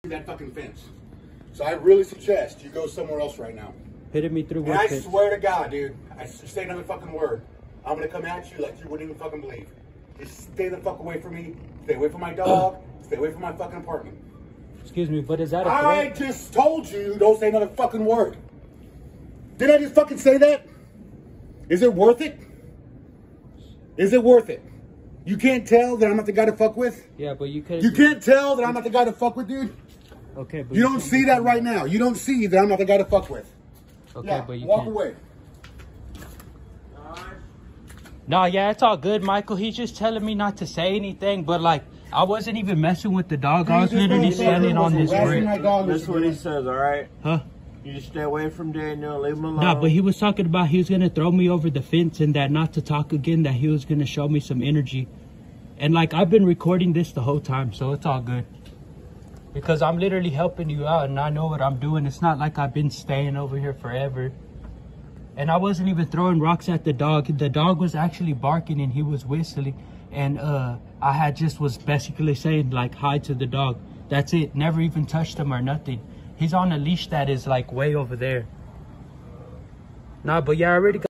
that fucking fence. So I really suggest you go somewhere else right now. Hitting me through and what I fence? swear to God, dude, I say another fucking word, I'm gonna come at you like you wouldn't even fucking believe. Just stay the fuck away from me. Stay away from my dog. Stay away from my fucking apartment. Excuse me, but is that a threat? I just told you don't say another fucking word. Did I just fucking say that? Is it worth it? Is it worth it? You can't tell that I'm not the guy to fuck with? Yeah, but you could. You can't tell that I'm not the guy to fuck with, dude? Okay, but you don't see that right now. You don't see that I'm not the guy to fuck with. Okay, yeah, but you walk can't. away. Nah, yeah, it's all good, Michael. He's just telling me not to say anything, but like, I wasn't even messing with the dog. I was literally standing on this brick. That's what he says, all right? Huh? You just stay away from Daniel, leave him alone. Nah, but he was talking about he was going to throw me over the fence and that not to talk again, that he was going to show me some energy. And like, I've been recording this the whole time, so it's all good. Because I'm literally helping you out and I know what I'm doing. It's not like I've been staying over here forever. And I wasn't even throwing rocks at the dog. The dog was actually barking and he was whistling. And I had just was basically saying like hi to the dog. That's it. Never even touched him or nothing. He's on a leash that is like way over there. Nah, but yeah, I already got